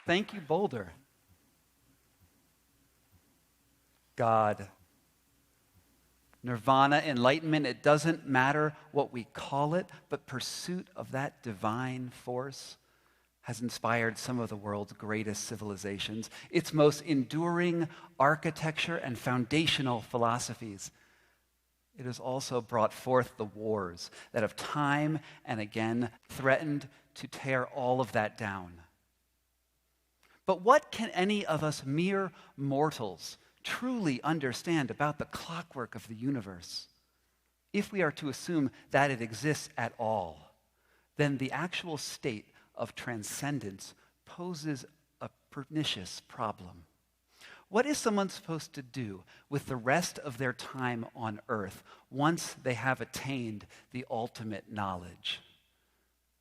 Thank you, Boulder. God. Nirvana, enlightenment, it doesn't matter what we call it, but pursuit of that divine force has inspired some of the world's greatest civilizations, its most enduring architecture and foundational philosophies. It has also brought forth the wars that have time and again threatened to tear all of that down. But what can any of us mere mortals truly understand about the clockwork of the universe? If we are to assume that it exists at all, then the actual state of transcendence poses a pernicious problem. What is someone supposed to do with the rest of their time on earth once they have attained the ultimate knowledge?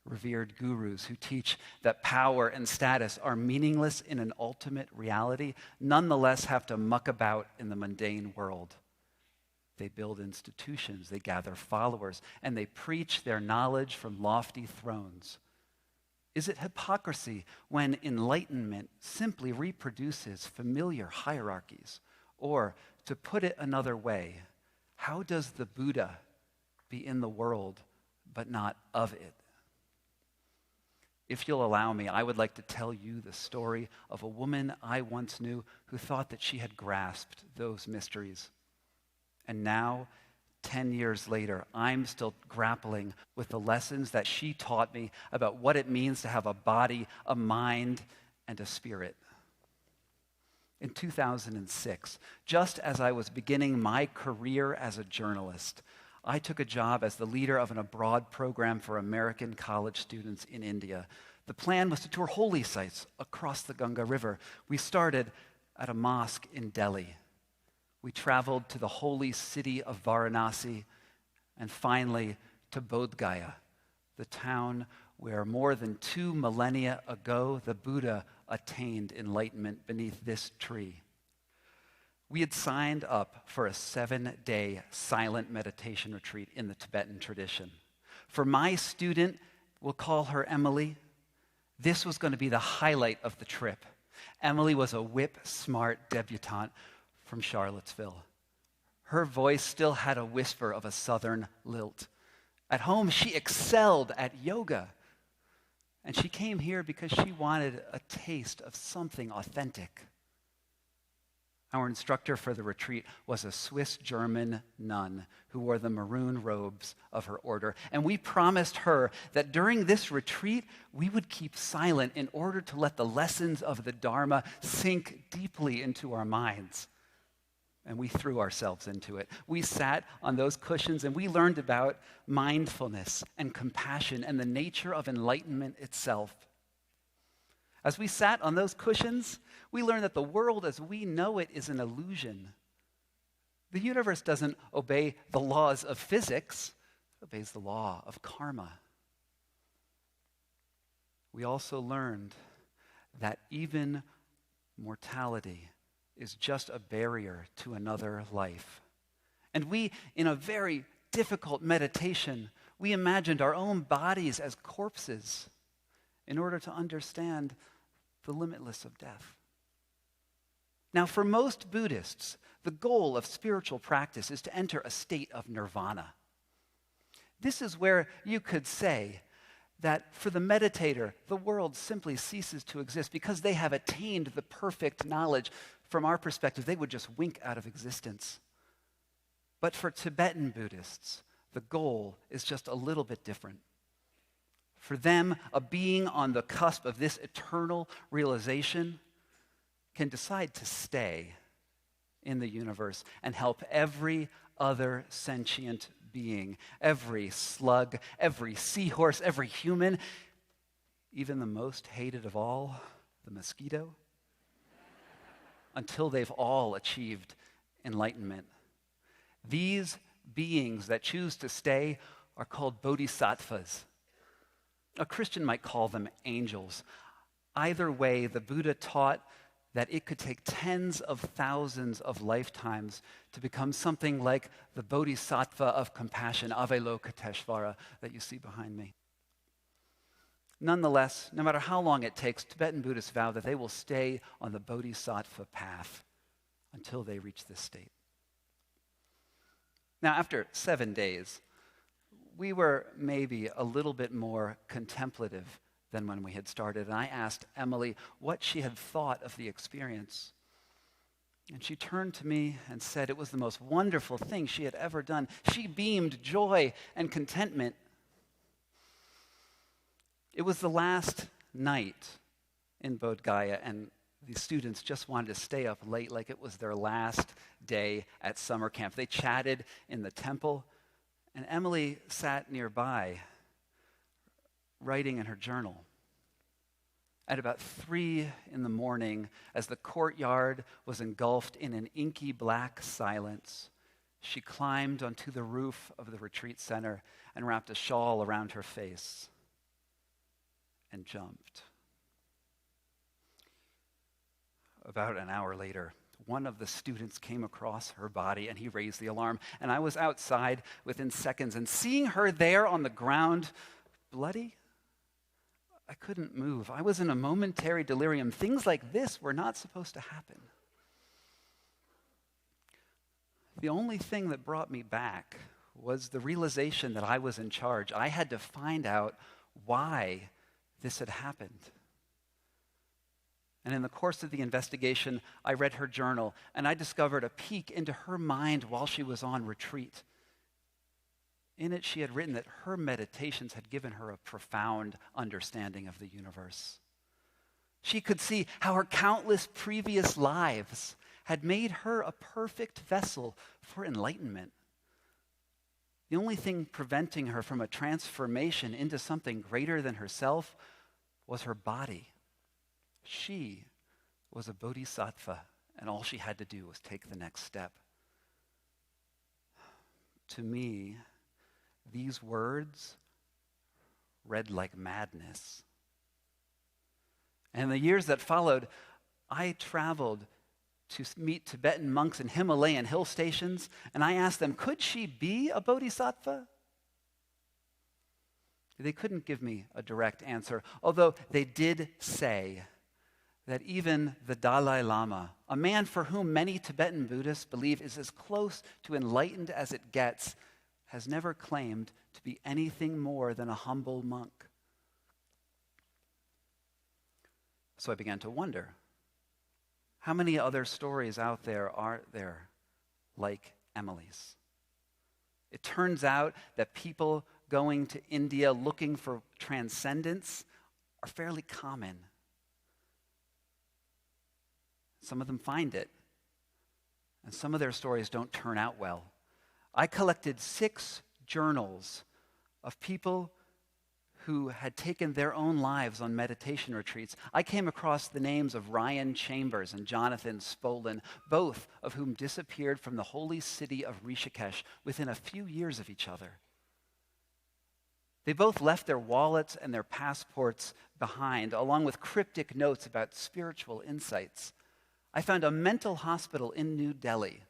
Revered gurus who teach that power and status are meaningless in an ultimate reality nonetheless have to muck about in the mundane world. They build institutions, they gather followers, and they preach their knowledge from lofty thrones. Is it hypocrisy when enlightenment simply reproduces familiar hierarchies? Or, to put it another way, how does the Buddha be in the world but not of it? If you'll allow me, I would like to tell you the story of a woman I once knew who thought that she had grasped those mysteries. And now, 10 years later, I'm still grappling with the lessons that she taught me about what it means to have a body, a mind, and a spirit. In 2006, just as I was beginning my career as a journalist, I took a job as the leader of an abroad program for American college students in India. The plan was to tour holy sites across the Ganga River. We started at a mosque in Delhi. We traveled to the holy city of Varanasi and finally to Bodh Gaya, the town where more than 2 millennia ago the Buddha attained enlightenment beneath this tree. We had signed up for a 7-day silent meditation retreat in the Tibetan tradition. For my student, we'll call her Emily, this was going to be the highlight of the trip. Emily was a whip-smart debutante from Charlottesville. Her voice still had a whisper of a southern lilt. At home, she excelled at yoga. And she came here because she wanted a taste of something authentic. Our instructor for the retreat was a Swiss-German nun who wore the maroon robes of her order. And we promised her that during this retreat, we would keep silent in order to let the lessons of the Dharma sink deeply into our minds. And we threw ourselves into it. We sat on those cushions and we learned about mindfulness and compassion and the nature of enlightenment itself. As we sat on those cushions, we learned that the world as we know it is an illusion. The universe doesn't obey the laws of physics, it obeys the law of karma. We also learned that even mortality is just a barrier to another life. And we, in a very difficult meditation, we imagined our own bodies as corpses in order to understand the limitless of death. Now, for most Buddhists, the goal of spiritual practice is to enter a state of nirvana. This is where you could say that for the meditator, the world simply ceases to exist because they have attained the perfect knowledge. From our perspective, they would just wink out of existence. But for Tibetan Buddhists, the goal is just a little bit different. For them, a being on the cusp of this eternal realization can decide to stay in the universe and help every other sentient being, every slug, every seahorse, every human, even the most hated of all, the mosquito, until they've all achieved enlightenment. These beings that choose to stay are called bodhisattvas. A Christian might call them angels. Either way, the Buddha taught that it could take tens of thousands of lifetimes to become something like the bodhisattva of compassion, Avalokiteshvara, that you see behind me. Nonetheless, no matter how long it takes, Tibetan Buddhists vow that they will stay on the bodhisattva path until they reach this state. Now, after 7 days, we were maybe a little bit more contemplative than when we had started, and I asked Emily what she had thought of the experience. And she turned to me and said it was the most wonderful thing she had ever done. She beamed joy and contentment. It was the last night in Bodh Gaya, and the students just wanted to stay up late like it was their last day at summer camp. They chatted in the temple, and Emily sat nearby, writing in her journal. At about 3 a.m, as the courtyard was engulfed in an inky black silence, she climbed onto the roof of the retreat center and wrapped a shawl around her face and jumped. About an hour later, one of the students came across her body and he raised the alarm. And I was outside within seconds, and seeing her there on the ground, bloody, I couldn't move. I was in a momentary delirium. Things like this were not supposed to happen. The only thing that brought me back was the realization that I was in charge. I had to find out why this had happened. And in the course of the investigation, I read her journal, and I discovered a peek into her mind while she was on retreat. In it, she had written that her meditations had given her a profound understanding of the universe. She could see how her countless previous lives had made her a perfect vessel for enlightenment. The only thing preventing her from a transformation into something greater than herself was her body. She was a bodhisattva, and all she had to do was take the next step. To me, these words read like madness. And in the years that followed, I traveled to meet Tibetan monks in Himalayan hill stations, and I asked them, could she be a bodhisattva? They couldn't give me a direct answer, although they did say that even the Dalai Lama, a man for whom many Tibetan Buddhists believe is as close to enlightened as it gets, has never claimed to be anything more than a humble monk. So I began to wonder, how many other stories out there are there like Emily's? It turns out that people going to India looking for transcendence are fairly common. Some of them find it, and some of their stories don't turn out well. I collected 6 journals of people who had taken their own lives on meditation retreats. I came across the names of Ryan Chambers and Jonathan Spolin, both of whom disappeared from the holy city of Rishikesh within a few years of each other. They both left their wallets and their passports behind, along with cryptic notes about spiritual insights. I found a mental hospital in New Delhi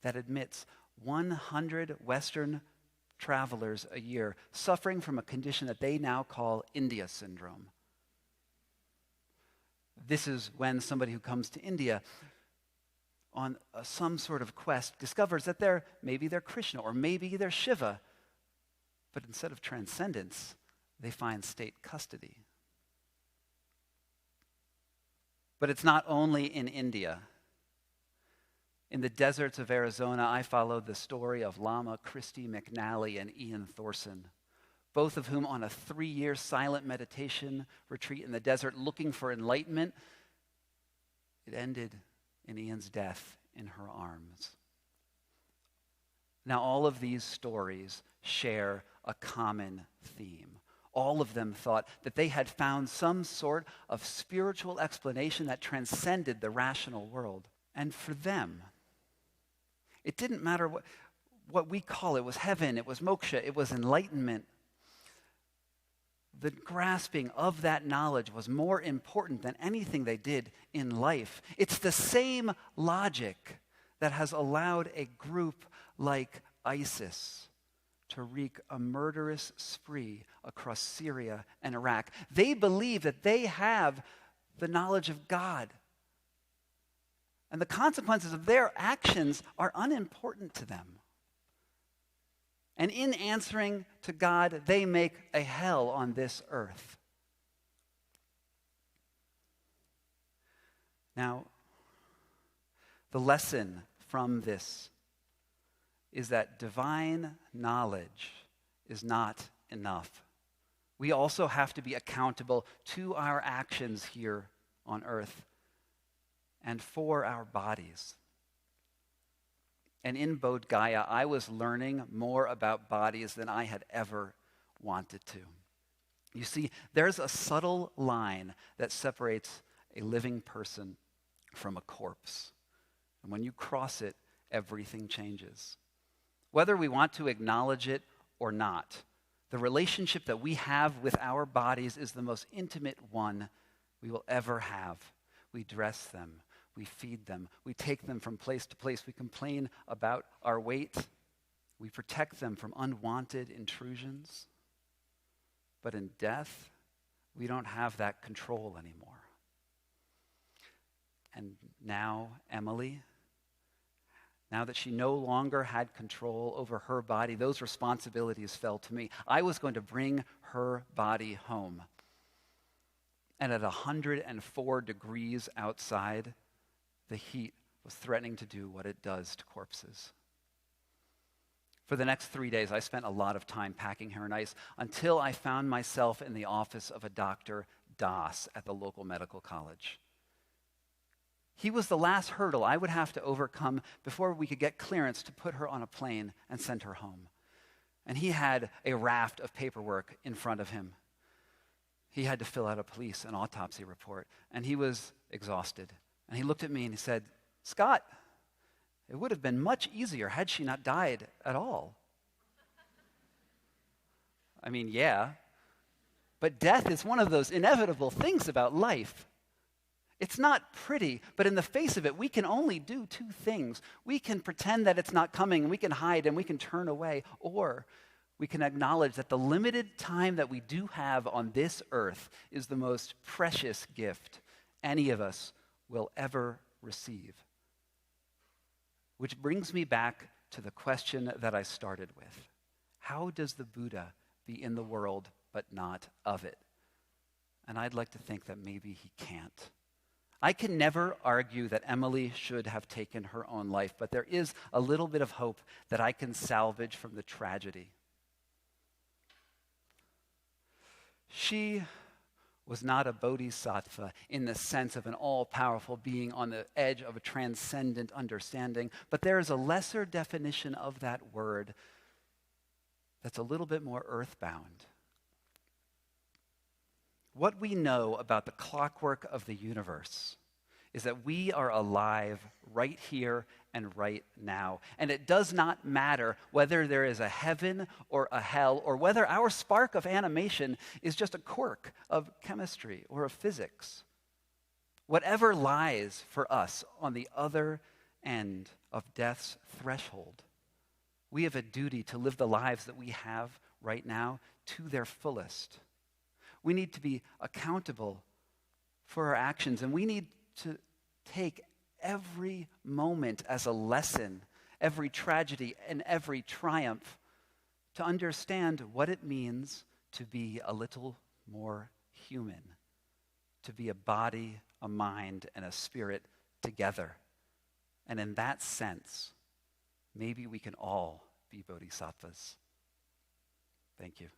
that admits 100 Western travelers a year suffering from a condition that they now call India syndrome. This is when somebody who comes to India on some sort of quest discovers that maybe they're Krishna or maybe they're Shiva, but instead of transcendence, they find state custody. But it's not only in India. In the deserts of Arizona, I followed the story of Lama Christy McNally and Ian Thorson, both of whom on a 3-year silent meditation retreat in the desert looking for enlightenment, it ended in Ian's death in her arms. Now, all of these stories share a common theme. All of them thought that they had found some sort of spiritual explanation that transcended the rational world. And for them, it didn't matter what we call it. It was heaven, it was moksha, it was enlightenment. The grasping of that knowledge was more important than anything they did in life. It's the same logic that has allowed a group like ISIS to wreak a murderous spree across Syria and Iraq. They believe that they have the knowledge of God. And the consequences of their actions are unimportant to them. And in answering to God, they make a hell on this earth. Now, the lesson from this is that divine knowledge is not enough. We also have to be accountable to our actions here on earth and for our bodies. And in Bodh Gaya, I was learning more about bodies than I had ever wanted to. You see, there's a subtle line that separates a living person from a corpse. And when you cross it, everything changes. Whether we want to acknowledge it or not, the relationship that we have with our bodies is the most intimate one we will ever have. We dress them, we feed them, we take them from place to place, we complain about our weight, we protect them from unwanted intrusions. But in death, we don't have that control anymore. And now, Emily, now that she no longer had control over her body, those responsibilities fell to me. I was going to bring her body home. And at 104 degrees outside, the heat was threatening to do what it does to corpses. For the next 3 days, I spent a lot of time packing her in ice until I found myself in the office of a Dr. Das at the local medical college. He was the last hurdle I would have to overcome before we could get clearance to put her on a plane and send her home. And he had a raft of paperwork in front of him. He had to fill out a police and autopsy report, and he was exhausted. And he looked at me and he said, "Scott, it would have been much easier had she not died at all." I mean, yeah, but death is one of those inevitable things about life. It's not pretty, but in the face of it, we can only do two things. We can pretend that it's not coming, and we can hide, and we can turn away, or we can acknowledge that the limited time that we do have on this earth is the most precious gift any of us will ever receive. Which brings me back to the question that I started with. How does the Buddha be in the world but not of it? And I'd like to think that maybe he can't. I can never argue that Emily should have taken her own life, but there is a little bit of hope that I can salvage from the tragedy. She was not a bodhisattva in the sense of an all-powerful being on the edge of a transcendent understanding, but there is a lesser definition of that word that's a little bit more earthbound. What we know about the clockwork of the universe is that we are alive right here and right now. And it does not matter whether there is a heaven or a hell, or whether our spark of animation is just a quirk of chemistry or of physics. Whatever lies for us on the other end of death's threshold, we have a duty to live the lives that we have right now to their fullest. We need to be accountable for our actions, and we need to take every moment as a lesson, every tragedy and every triumph, to understand what it means to be a little more human, to be a body, a mind, and a spirit together. And in that sense, maybe we can all be bodhisattvas. Thank you.